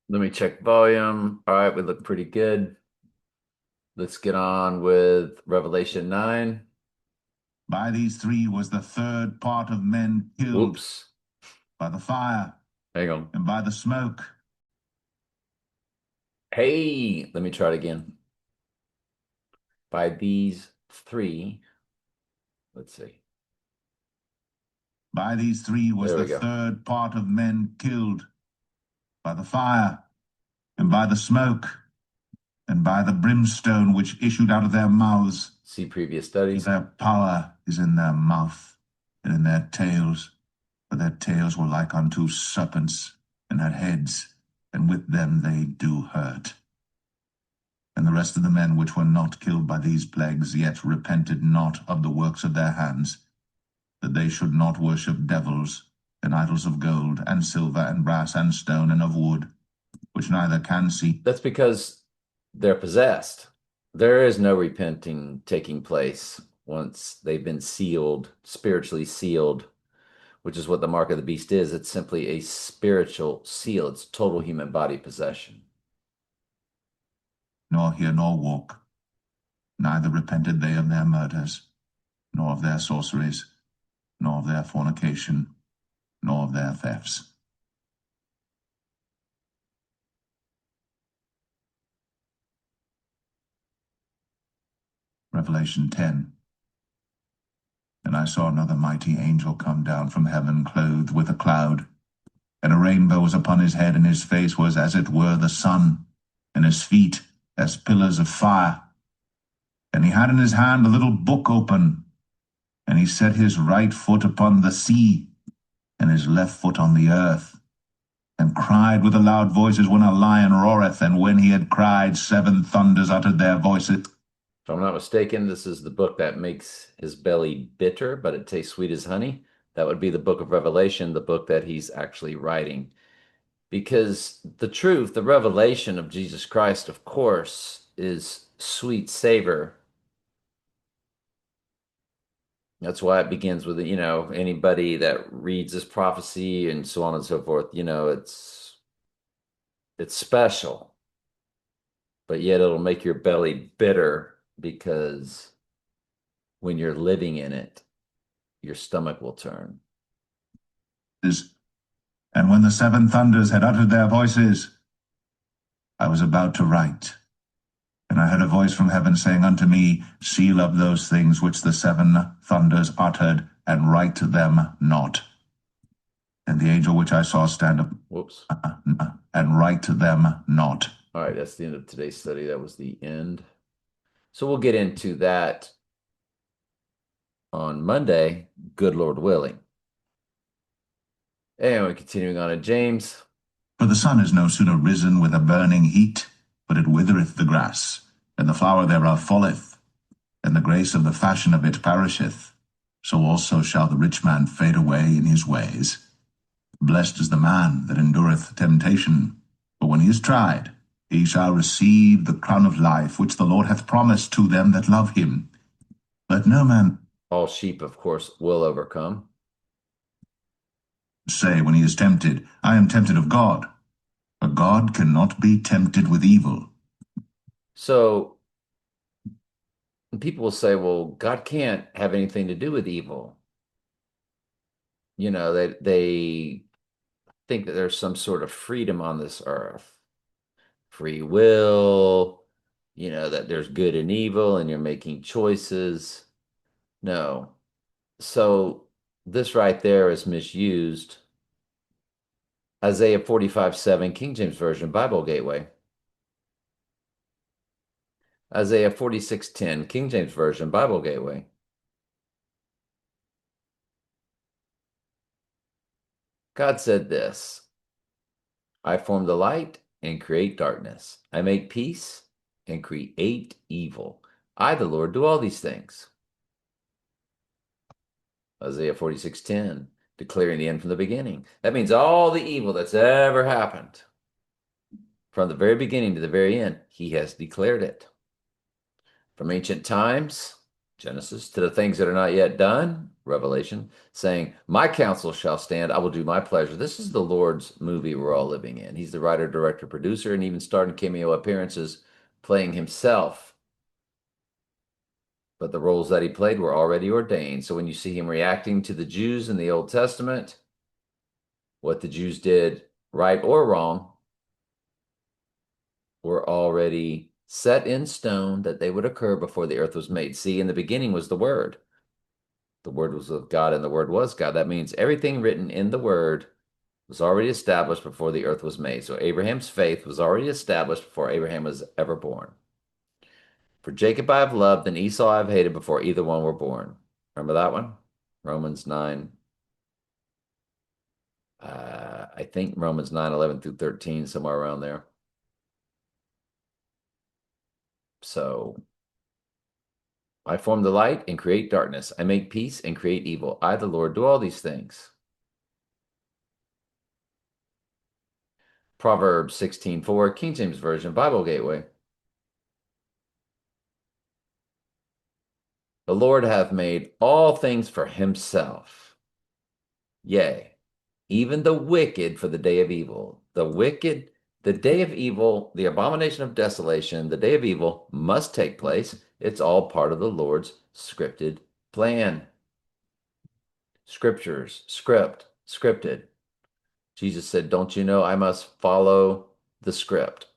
Let me check volume. All right, we look pretty good. Let's get on with Revelation 9. By these three was the third part of men killed Whoops. by the fire Hang on. and by the smoke. Hey, let me try it again. By these three, let's see. By these three was There we the go. third part of men killed by the fire and by the smoke and by the brimstone which issued out of their mouths. See previous study. Their power is in their mouth and in their tails, for their tails were like unto serpents, and had heads, and with them they do hurt. And the rest of the men which were not killed by these plagues yet repented not of the works of their hands, that they should not worship devils, and idols of gold, and silver, and brass, and stone, and of wood, which neither can see. That's because they're possessed. There is no repenting taking place once they've been sealed, spiritually sealed, which is what the mark of the beast is. It's simply a spiritual seal. It's total human body possession. Nor hear nor walk, neither repented they of their murders, nor of their sorceries, nor of their fornication, nor of their thefts. Revelation 10. And I saw another mighty angel come down from heaven, clothed with a cloud, and a rainbow was upon his head, and his face was as it were the sun, and his feet as pillars of fire. And he had in his hand a little book open, and he set his right foot upon the sea, and his left foot on the earth, and cried with a loud voice as when a lion roareth. And when he had cried, seven thunders uttered their voices. If I'm not mistaken, this is the book that makes his belly bitter, but it tastes sweet as honey. That would be the book of Revelation, the book that he's actually writing. Because the truth, the revelation of Jesus Christ, of course, is sweet savor. That's why it begins with, anybody that reads this prophecy and so on and so forth, it's special, but yet it'll make your belly bitter because when you're living in it, your stomach will turn. And when the seven thunders had uttered their voices, I was about to write. And I heard a voice from heaven saying unto me, Seal up those things which the seven thunders uttered, and write them not. And the angel which I saw stand up, Whoops. and write them not. All right, that's the end of today's study. That was the end. So we'll get into that on Monday, good Lord willing. Anyway, continuing on to James. For the sun is no sooner risen with a burning heat, but it withereth the grass, and the flower thereof falleth, and the grace of the fashion of it perisheth. So also shall the rich man fade away in his ways. Blessed is the man that endureth temptation, for when he is tried, he shall receive the crown of life which the Lord hath promised to them that love him. Let no man All sheep, of course, will overcome. say when he is tempted, I am tempted of God. For God cannot be tempted with evil. So people will say, well, God can't have anything to do with evil. They think that there's some sort of freedom on this earth, free will, that there's good and evil and you're making choices. No. So this right there is misused. Isaiah 45:7, King James Version, Bible Gateway. Isaiah 46:10, King James Version, Bible Gateway. God said this, I form the light and create darkness. I make peace and create evil. I, the Lord, do all these things. Isaiah 46:10, declaring the end from the beginning. That means all the evil that's ever happened from the very beginning to the very end, he has declared it. From ancient times, Genesis, to the things that are not yet done, Revelation, saying, "My counsel shall stand. I will do my pleasure." This is the Lord's movie we're all living in. He's the writer, director, producer, and even starting cameo appearances playing himself. But the roles that he played were already ordained. So when you see him reacting to the Jews in the Old Testament, what the Jews did, right or wrong, were already set in stone that they would occur before the earth was made. See, in the beginning was the Word. The Word was with God, and the Word was God. That means everything written in the Word was already established before the earth was made. So Abraham's faith was already established before Abraham was ever born. For Jacob I have loved, and Esau I have hated before either one were born. Remember that one? Romans 9. I think Romans 9, 11 through 13, somewhere around there. So I form the light and create darkness. I make peace and create evil. I, the Lord, do all these things. Proverbs 16:4, King James Version, Bible Gateway. The Lord hath made all things for himself. Yea, even the wicked for the day of evil. The wicked, the day of evil, the abomination of desolation, the day of evil must take place. It's all part of the Lord's scripted plan. Scriptures, scripted. Jesus said, "Don't you know I must follow the script?"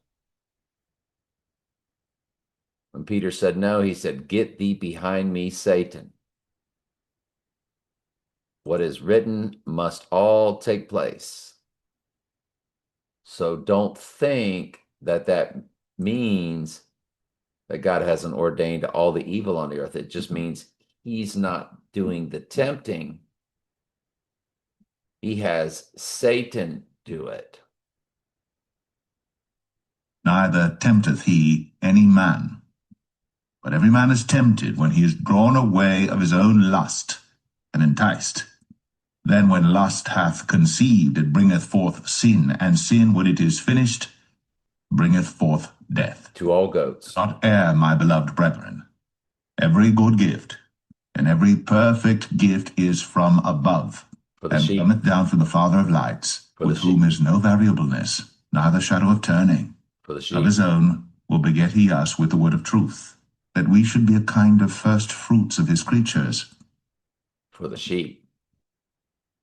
When Peter said no, he said, "Get thee behind me, Satan." What is written must all take place. So don't think that that means that God hasn't ordained all the evil on the earth. It just means he's not doing the tempting. He has Satan do it. Neither tempteth he any man, but every man is tempted when he is drawn away of his own lust and enticed. Then when lust hath conceived, it bringeth forth sin, and sin, when it is finished, bringeth forth death. To all goats. Do not err, my beloved brethren. Every good gift and every perfect gift is from above, and sheep. cometh down from the Father of lights, with whom is no variableness, neither shadow of turning. For the sheep. Of his own will beget he us with the word of truth, that we should be a kind of first fruits of his creatures. For the sheep.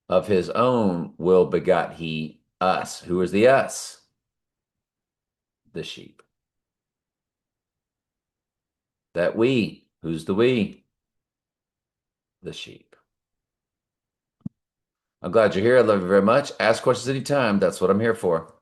Of his own will begot he us. Who is the us? The sheep. That we. Who's the we? The sheep. I'm glad you're here. I love you very much. Ask questions anytime. That's what I'm here for.